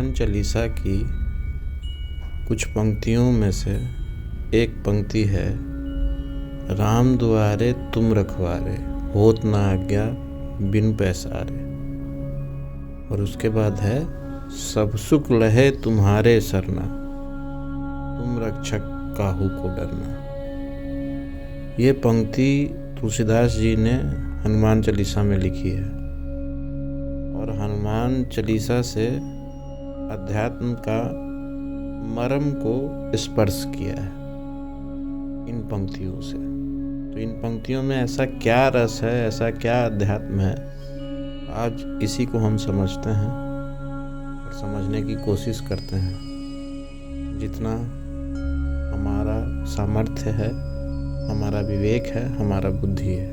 हनुमान चालीसा की कुछ पंक्तियों में से एक पंक्ति है, राम दुआरे तुम रखवारे, होत ना आज्ञा बिन पैसारे। और उसके बाद है, सब सुख लहे तुम्हारे सरना, तुम रक्षक काहू को डरना। ये पंक्ति तुलसीदास जी ने हनुमान चालीसा में लिखी है और हनुमान चालीसा से अध्यात्म का मर्म को स्पर्श किया है इन पंक्तियों से। तो इन पंक्तियों में ऐसा क्या रस है, ऐसा क्या अध्यात्म है, आज इसी को हम समझते हैं और समझने की कोशिश करते हैं। जितना हमारा सामर्थ्य है, हमारा विवेक है, हमारा बुद्धि है।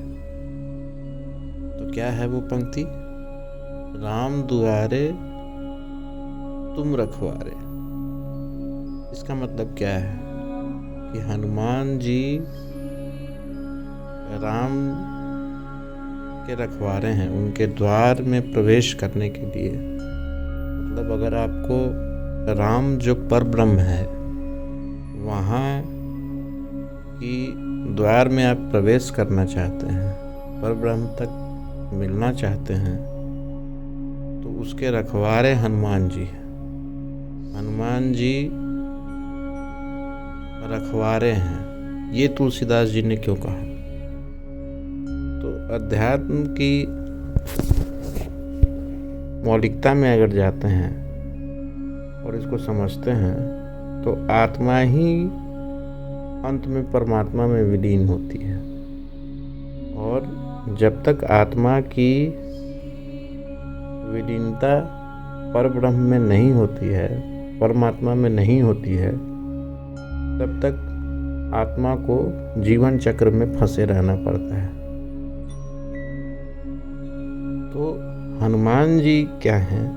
तो क्या है वो पंक्ति? राम दुआरे तुम रखवारे। इसका मतलब क्या है कि हनुमान जी राम के रखवारे हैं, उनके द्वार में प्रवेश करने के लिए। मतलब अगर आपको राम जो परब्रह्म है वहाँ की द्वार में आप प्रवेश करना चाहते हैं, परब्रह्म तक मिलना चाहते हैं, तो उसके रखवारे हनुमान जी हैं। हनुमान जी रखवारे हैं, ये तुलसीदास जी ने क्यों कहा? तो अध्यात्म की मौलिकता में अगर जाते हैं और इसको समझते हैं तो आत्मा ही अंत में परमात्मा में विलीन होती है। और जब तक आत्मा की विलीनता परब्रह्म में नहीं होती है, परमात्मा में नहीं होती है, तब तक आत्मा को जीवन चक्र में फंसे रहना पड़ता है। तो हनुमान जी क्या हैं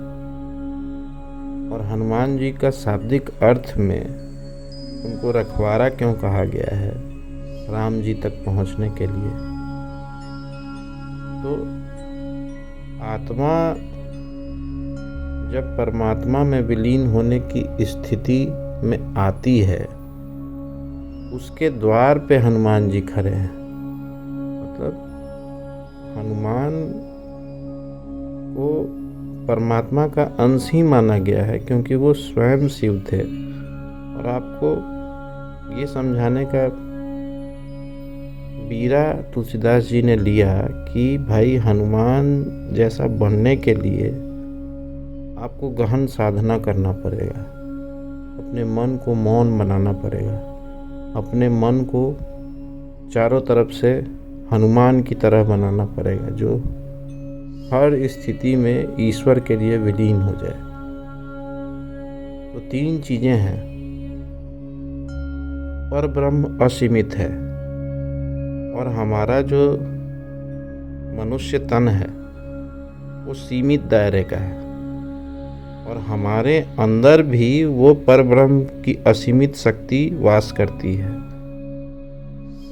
और हनुमान जी का शाब्दिक अर्थ में उनको रखवारा क्यों कहा गया है राम जी तक पहुंचने के लिए? तो आत्मा जब परमात्मा में विलीन होने की स्थिति में आती है, उसके द्वार पे हनुमान जी खड़े हैं। मतलब हनुमान को परमात्मा का अंश ही माना गया है क्योंकि वो स्वयं शिव थे। और आपको ये समझाने का बीरा तुलसीदास जी ने लिया कि भाई हनुमान जैसा बनने के लिए आपको गहन साधना करना पड़ेगा, अपने मन को मौन बनाना पड़ेगा, अपने मन को चारों तरफ से हनुमान की तरह बनाना पड़ेगा जो हर स्थिति में ईश्वर के लिए विलीन हो जाए। तो तीन चीजें हैं। परब्रह्म असीमित है और हमारा जो मनुष्य तन है वो सीमित दायरे का है, और हमारे अंदर भी वो परब्रह्म की असीमित शक्ति वास करती है।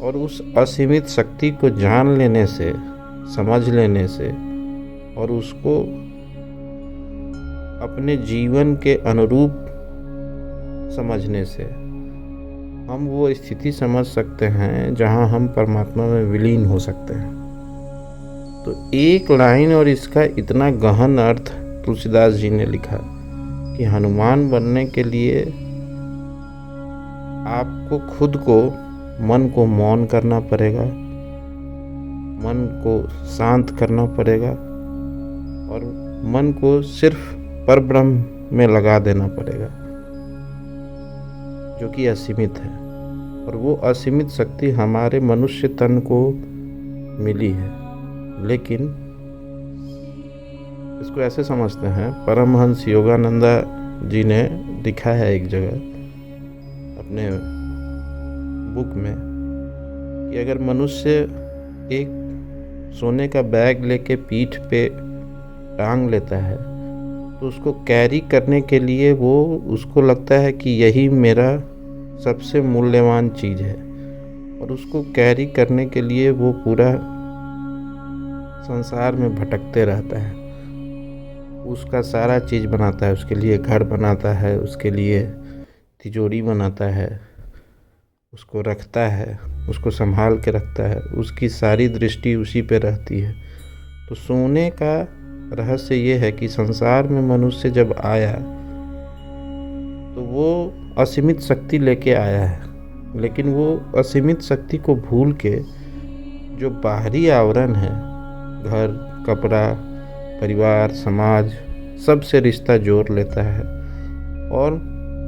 और उस असीमित शक्ति को जान लेने से, समझ लेने से और उसको अपने जीवन के अनुरूप समझने से हम वो स्थिति समझ सकते हैं जहां हम परमात्मा में विलीन हो सकते हैं। तो एक लाइन और इसका इतना गहन अर्थ तुलसीदास जी ने लिखा कि हनुमान बनने के लिए आपको खुद को, मन को मौन करना पड़ेगा, मन को शांत करना पड़ेगा और मन को सिर्फ परब्रह्म में लगा देना पड़ेगा जो कि असीमित है। और वो असीमित शक्ति हमारे मनुष्य तन को मिली है। लेकिन इसको ऐसे समझते हैं, परमहंस योगानंदा जी ने लिखा है एक जगह अपने बुक में कि अगर मनुष्य एक सोने का बैग लेके पीठ पे टांग लेता है तो उसको कैरी करने के लिए वो उसको लगता है कि यही मेरा सबसे मूल्यवान चीज़ है, और उसको कैरी करने के लिए वो पूरा संसार में भटकते रहता है। उसका सारा चीज़ बनाता है, उसके लिए घर बनाता है, उसके लिए तिजोरी बनाता है, उसको रखता है, उसको संभाल के रखता है, उसकी सारी दृष्टि उसी पे रहती है। तो सोने का रहस्य ये है कि संसार में मनुष्य जब आया तो वो असीमित शक्ति लेके आया है, लेकिन वो असीमित शक्ति को भूल के जो बाहरी आवरण है, घर, कपड़ा, परिवार, समाज, सबसे रिश्ता जोड़ लेता है और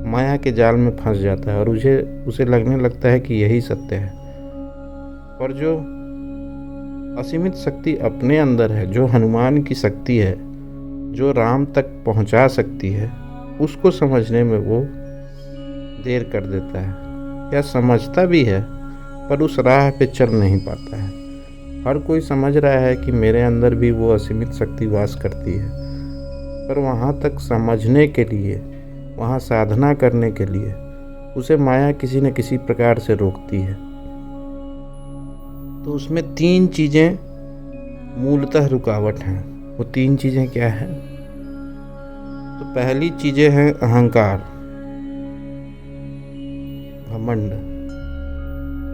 माया के जाल में फंस जाता है और उसे लगने लगता है कि यही सत्य है। पर जो असीमित शक्ति अपने अंदर है, जो हनुमान की शक्ति है, जो राम तक पहुंचा सकती है, उसको समझने में वो देर कर देता है या समझता भी है पर उस राह पे चल नहीं पाता है। हर कोई समझ रहा है कि मेरे अंदर भी वो असीमित शक्ति वास करती है, पर वहाँ तक समझने के लिए, वहाँ साधना करने के लिए उसे माया किसी न किसी प्रकार से रोकती है। तो उसमें 3 चीज़ें मूलतः रुकावट हैं। वो 3 चीज़ें क्या हैं? तो पहली चीज़ें हैं अहंकार, घमंड।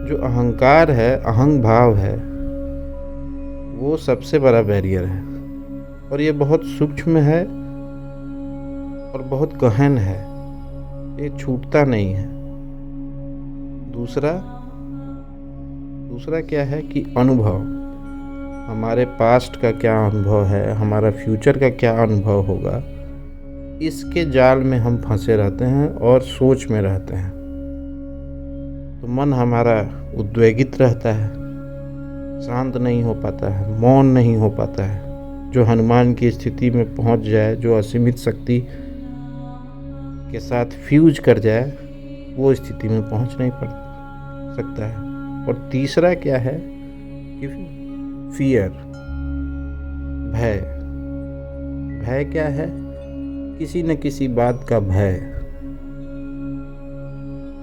जो अहंकार है, अहंग भाव है, वो सबसे बड़ा बैरियर है और ये बहुत सूक्ष्म है और बहुत गहन है, ये छूटता नहीं है। दूसरा क्या है कि अनुभव, हमारे पास्ट का क्या अनुभव है, हमारा फ्यूचर का क्या अनुभव होगा, इसके जाल में हम फंसे रहते हैं और सोच में रहते हैं। तो मन हमारा उद्वेगित रहता है, शांत नहीं हो पाता है, मौन नहीं हो पाता है। जो हनुमान की स्थिति में पहुंच जाए, जो असीमित शक्ति के साथ फ्यूज कर जाए, वो स्थिति में पहुंच नहीं सकता है। और तीसरा क्या है कि फियर, भय। भय क्या है? किसी न किसी बात का भय,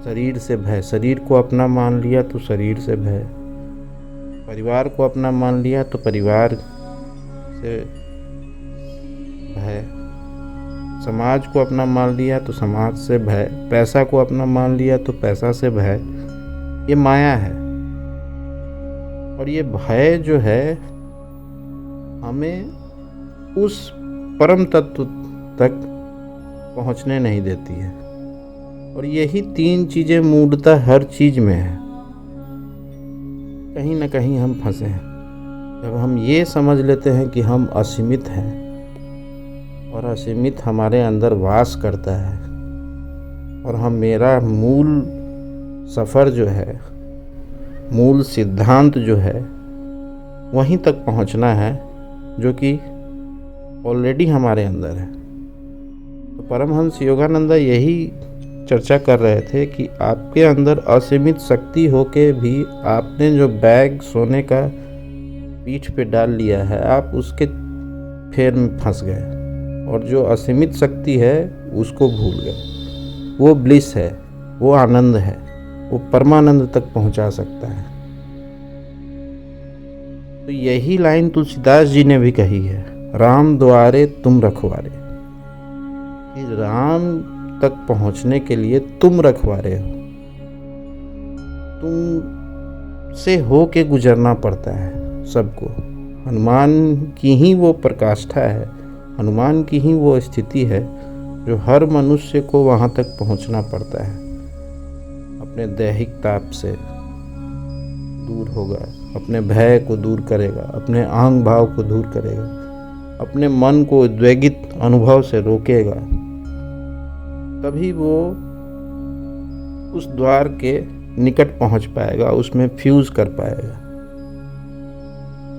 शरीर से भय। शरीर को अपना मान लिया तो शरीर से भय, परिवार को अपना मान लिया तो परिवार से भय, समाज को अपना मान लिया तो समाज से भय, पैसा को अपना मान लिया तो पैसा से भय। ये माया है और ये भय जो है हमें उस परम तत्व तक पहुंचने नहीं देती है। और यही 3 चीज़ें मूलतः हर चीज़ में है। कहीं ना कहीं हम फंसे हैं। जब हम ये समझ लेते हैं कि हम असीमित हैं और असीमित हमारे अंदर वास करता है और मेरा मूल सफ़र जो है, मूल सिद्धांत जो है, वहीं तक पहुंचना है जो कि ऑलरेडी हमारे अंदर है। तो परमहंस योगानंदा यही चर्चा कर रहे थे कि आपके अंदर असीमित शक्ति होके भी आपने जो बैग सोने का पीठ पे डाल लिया है, आप उसके फेर में फंस गए और जो असीमित शक्ति है उसको भूल गए। वो ब्लिस है, वो आनंद है, वो परमानंद तक पहुंचा सकता है। तो यही लाइन तुलसीदास जी ने भी कही है, राम द्वारे तुम रखवारे। कि राम तक पहुंचने के लिए तुम रखवारे हो, तुम से हो के गुजरना पड़ता है सबको। हनुमान की ही वो प्रकाष्ठा है, हनुमान की ही वो स्थिति है जो हर मनुष्य को वहाँ तक पहुँचना पड़ता है। अपने दैहिक ताप से दूर होगा, अपने भय को दूर करेगा, अपने अहंग भाव को दूर करेगा, अपने मन को उद्वेगित अनुभव से रोकेगा, तभी वो उस द्वार के निकट पहुंच पाएगा, उसमें फ्यूज कर पाएगा।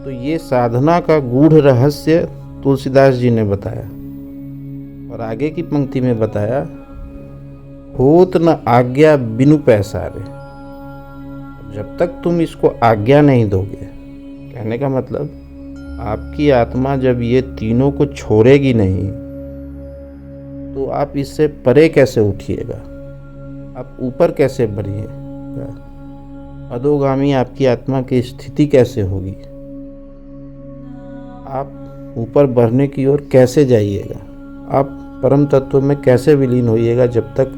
तो ये साधना का गूढ़ रहस्य तुलसीदास जी ने बताया और आगे की पंक्ति में बताया, होत न आज्ञा बिनु पैसारे। जब तक तुम इसको आज्ञा नहीं दोगे, कहने का मतलब आपकी आत्मा जब ये तीनों को छोड़ेगी नहीं तो आप इससे परे कैसे उठिएगा, आप ऊपर कैसे बढ़िएगा, अधोगामी आपकी आत्मा की स्थिति कैसे होगी, आप ऊपर बढ़ने की ओर कैसे जाइएगा। आप परम तत्व में कैसे विलीन होइएगा जब तक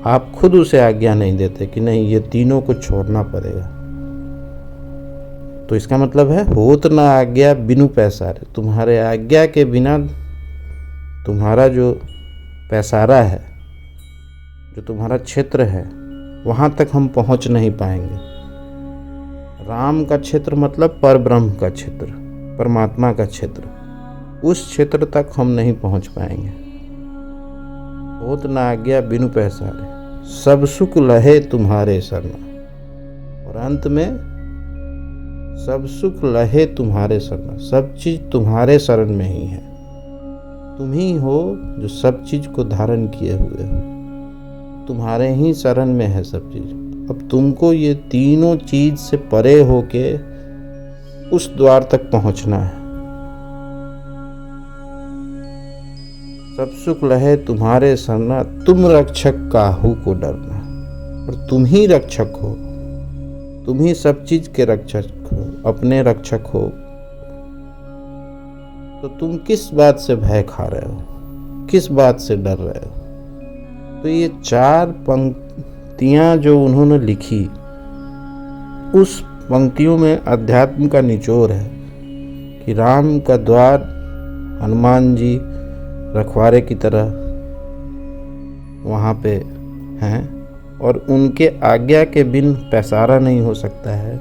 आप खुद उसे आज्ञा नहीं देते कि नहीं, ये तीनों को छोड़ना पड़ेगा। तो इसका मतलब है होत ना आज्ञा बिनु पैसारे। तुम्हारे आज्ञा के बिना तुम्हारा जो पैसारा है, जो तुम्हारा क्षेत्र है, वहाँ तक हम पहुँच नहीं पाएंगे। राम का क्षेत्र मतलब परब्रह्म का क्षेत्र, परमात्मा का क्षेत्र, उस क्षेत्र तक हम नहीं पहुँच पाएंगे। होत ना आज्ञा बिनु पैसारे, सब सुख लहे तुम्हारे शरण। और अंत में सब सुख लहे तुम्हारे शरण, सब चीज तुम्हारे शरण में ही है। तुम ही हो जो सब चीज को धारण किए हुए हो, तुम्हारे ही शरण में है सब चीज। अब तुमको ये तीनों चीज से परे होके उस द्वार तक पहुंचना है। सब सुख लहे तुम्हारे शरणा, तुम रक्षक काहू को डरना। और तुम ही रक्षक हो, तुम ही सब चीज के रक्षक हो, अपने रक्षक हो। तो तुम किस बात से भय खा रहे हो, किस बात से डर रहे हो। तो ये 4 पंक्तियां जो उन्होंने लिखी, उस पंक्तियों में अध्यात्म का निचोड़ है कि राम का द्वार हनुमान जी रखवारे की तरह वहाँ पे हैं और उनके आज्ञा के बिन पैसारा नहीं हो सकता है।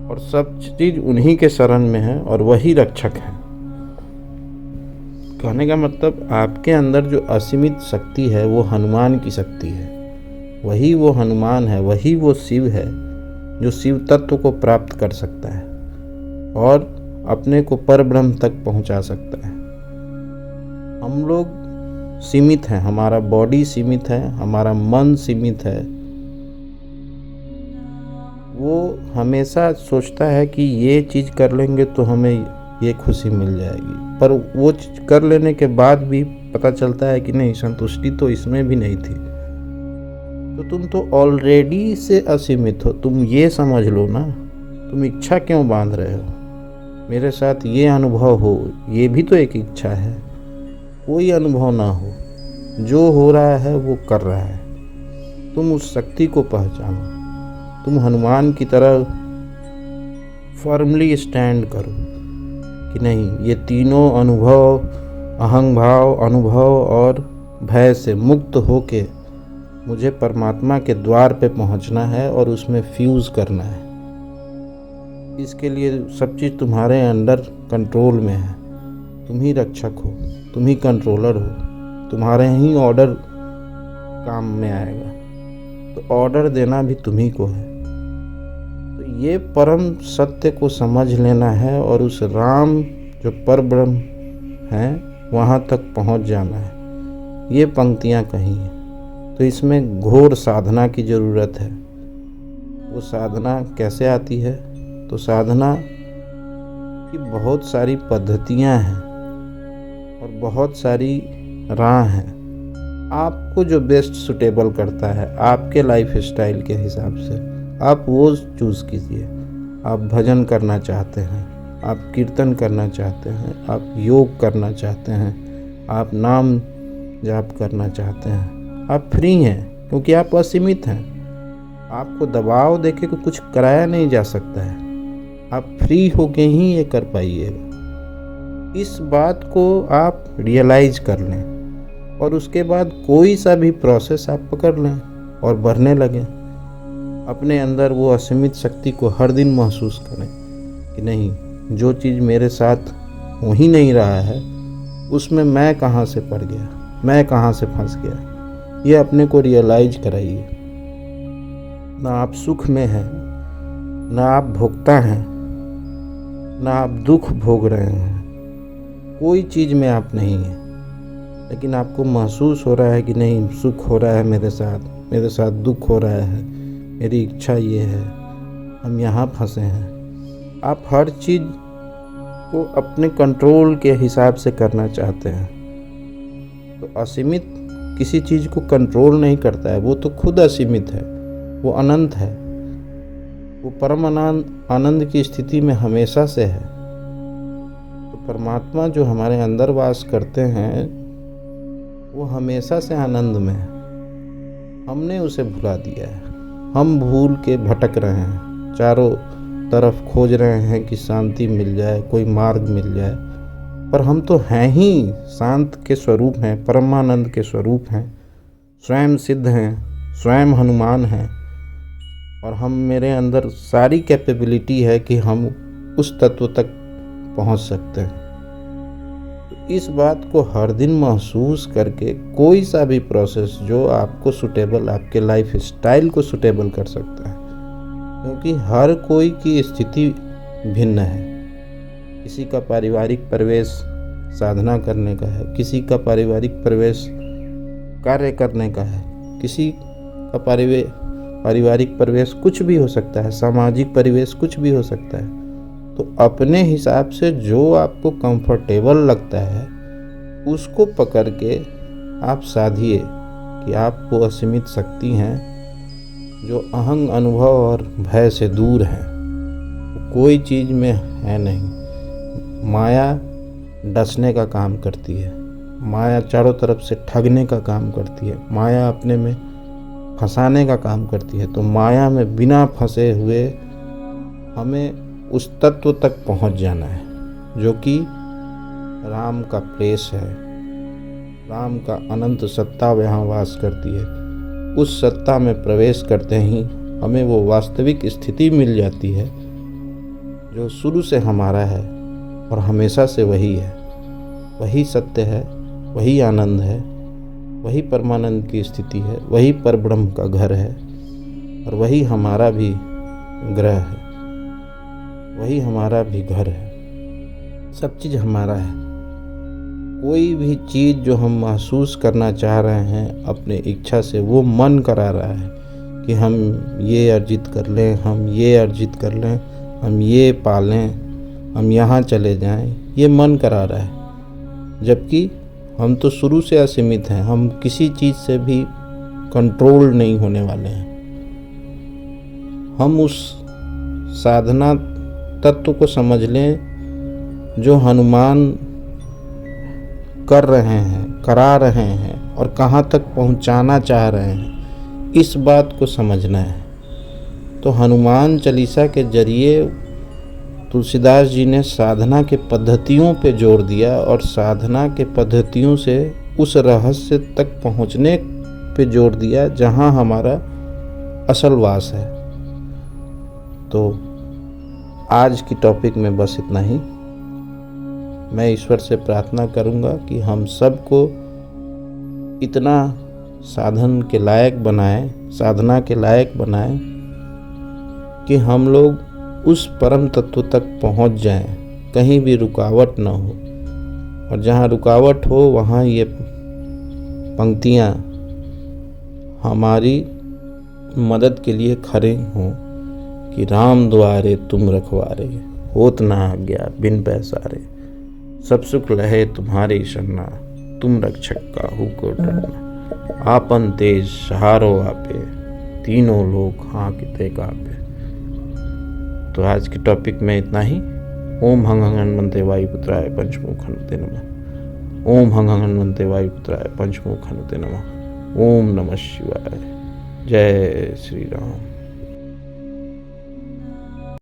और सब चीज उन्हीं के शरण में है और वही रक्षक है। कहने का मतलब आपके अंदर जो असीमित शक्ति है वो हनुमान की शक्ति है। वही वो हनुमान है, वही वो शिव है जो शिव तत्व को प्राप्त कर सकता है और अपने को परब्रह्म तक पहुंचा सकता है। हम लोग सीमित हैं, हमारा बॉडी सीमित है, हमारा मन सीमित है। वो हमेशा सोचता है कि ये चीज़ कर लेंगे तो हमें ये खुशी मिल जाएगी, पर वो चीज़ कर लेने के बाद भी पता चलता है कि नहीं, संतुष्टि तो इसमें भी नहीं थी। तो तुम तो ऑलरेडी से असीमित हो, तुम ये समझ लो ना। तुम इच्छा क्यों बांध रहे हो मेरे साथ ये अनुभव हो, ये भी तो एक इच्छा है। कोई अनुभव ना हो, जो हो रहा है वो कर रहा है। तुम उस शक्ति को पहचानो, तुम हनुमान की तरह फर्मली स्टैंड करो कि नहीं, ये तीनों अनुभव, अहंग भाव, अनुभव और भय से मुक्त होके मुझे परमात्मा के द्वार पे पहुंचना है और उसमें फ्यूज करना है। इसके लिए सब चीज़ तुम्हारे अंडर कंट्रोल में है। तुम ही रक्षक हो, तुम ही कंट्रोलर हो, तुम्हारे ही ऑर्डर काम में आएगा। तो ऑर्डर देना भी तुम्ही को है। तो ये परम सत्य को समझ लेना है और उस राम जो परब्रह्म है वहाँ तक पहुँच जाना है। ये पंक्तियाँ कही हैं। तो इसमें घोर साधना की ज़रूरत है। वो साधना कैसे आती है? तो साधना की बहुत सारी पद्धतियाँ हैं और बहुत सारी राह हैं। आपको जो बेस्ट सुटेबल करता है आपके लाइफ स्टाइल के हिसाब से, आप वो चूज़ कीजिए। आप भजन करना चाहते हैं, आप कीर्तन करना चाहते हैं, आप योग करना चाहते हैं, आप नाम जाप करना चाहते हैं, आप फ्री हैं क्योंकि आप असीमित हैं। आपको दबाव देके कुछ कराया नहीं जा सकता है। आप फ्री होके ही ये कर पाइएगा। इस बात को आप रियलाइज कर लें और उसके बाद कोई सा भी प्रोसेस आप पकड़ लें और बढ़ने लगें। अपने अंदर वो असीमित शक्ति को हर दिन महसूस करें कि नहीं, जो चीज़ मेरे साथ हो ही नहीं रहा है उसमें मैं कहाँ से पड़ गया, मैं कहाँ से फंस गया। ये अपने को रियलाइज कराइए। ना आप सुख में हैं, ना आप भोगता हैं, ना आप दुख भोग रहे हैं। कोई चीज़ में आप नहीं हैं, लेकिन आपको महसूस हो रहा है कि नहीं, सुख हो रहा है मेरे साथ दुख हो रहा है, मेरी इच्छा ये है, हम यहाँ फंसे हैं। आप हर चीज़ को अपने कंट्रोल के हिसाब से करना चाहते हैं। तो असीमित किसी चीज़ को कंट्रोल नहीं करता है, वो तो खुद असीमित है, वो अनंत है, वो परम आनंद की स्थिति में हमेशा से है। तो परमात्मा जो हमारे अंदर वास करते हैं वो हमेशा से आनंद में है। हमने उसे भुला दिया है। हम भूल के भटक रहे हैं, चारों तरफ खोज रहे हैं कि शांति मिल जाए, कोई मार्ग मिल जाए, पर हम तो हैं ही शांत के स्वरूप हैं, परमानंद के स्वरूप हैं, स्वयं सिद्ध हैं, स्वयं हनुमान हैं। और हम मेरे अंदर सारी कैपेबिलिटी है कि हम उस तत्व तक पहुंच सकते हैं। तो इस बात को हर दिन महसूस करके कोई सा भी प्रोसेस जो आपको सूटेबल, आपके लाइफ स्टाइल को सूटेबल कर सकता है, क्योंकि हर कोई की स्थिति भिन्न है। किसी का पारिवारिक परिवेश साधना करने का है, किसी का पारिवारिक परिवेश कार्य करने का है, किसी का पारिवारिक परिवेश कुछ भी हो सकता है, सामाजिक परिवेश कुछ भी हो सकता है। तो अपने हिसाब से जो आपको कंफर्टेबल लगता है उसको पकड़ के आप साधिए कि आपको असीमित शक्ति हैं जो अहंग अनुभव और भय से दूर है। कोई चीज़ में है नहीं। माया डसने का काम करती है, माया चारों तरफ से ठगने का काम करती है, माया अपने में फंसाने का काम करती है। तो माया में बिना फंसे हुए हमें उस तत्व तक पहुंच जाना है जो कि राम का प्लेस है। राम का अनंत सत्ता वहाँ वास करती है। उस सत्ता में प्रवेश करते ही हमें वो वास्तविक स्थिति मिल जाती है जो शुरू से हमारा है और हमेशा से वही है। वही सत्य है, वही आनंद है, वही परमानंद की स्थिति है, वही परब्रह्म का घर है और वही हमारा भी ग्रह है, वही हमारा भी घर है। सब चीज़ हमारा है। कोई भी चीज़ जो हम महसूस करना चाह रहे हैं अपने इच्छा से, वो मन करा रहा है कि हम ये अर्जित कर लें, हम ये अर्जित कर लें, हम ये पालें, हम यहाँ चले जाएं, ये मन करा रहा है। जबकि हम तो शुरू से असीमित हैं, हम किसी चीज़ से भी कंट्रोल नहीं होने वाले हैं। हम उस साधना तत्व को समझ लें जो हनुमान कर रहे हैं, करा रहे हैं और कहाँ तक पहुँचाना चाह रहे हैं, इस बात को समझना है। तो हनुमान चालीसा के जरिए तुलसीदास जी ने साधना के पद्धतियों पे जोर दिया और साधना के पद्धतियों से उस रहस्य तक पहुँचने पे जोर दिया जहाँ हमारा असल वास है। तो आज की टॉपिक में बस इतना ही। मैं ईश्वर से प्रार्थना करूंगा कि हम सबको इतना साधन के लायक बनाए, साधना के लायक बनाए कि हम लोग उस परम तत्व तक पहुंच जाएं, कहीं भी रुकावट ना हो। और जहां रुकावट हो वहां ये पंक्तियां हमारी मदद के लिए खड़े हों कि राम द्वारे तुम रखवारे, होत ना आज्ञा बिन पैसारे, सब सुख लहे तुम्हारी शरणा, तुम रक्षक काहू को डरना, आपन तेज सहारो आपे, तीनों लोग हाँकते कापे। तो आज के टॉपिक में इतना ही। ओम हंग हनुमते वायुपुत्राय पंचमुख हनुमते नमः। ओम हंग हनुमते वायुपुत्राय पंचमुख हनुमते नमः। ओम नमः शिवाय। जय श्री राम।